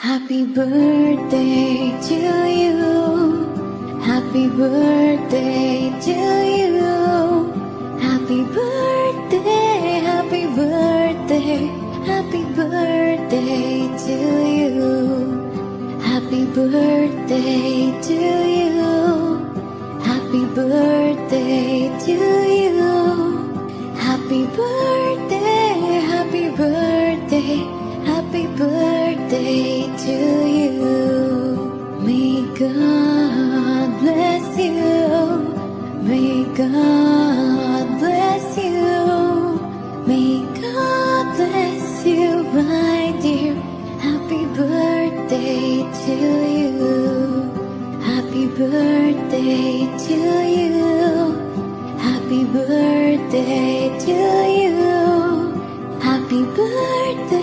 Happy birthday to you. Happy birthday to you. Happy birthday, happy birthday, happy birthday to you. Happy birthday to you. Happy birthday to you. Happy birthday, happy birthday, happy birthday to you. May God bless you. May God bless you. May God bless you, my dear. Happy birthday to you. Happy birthday to you. Happy birthday to you. Happy birthday.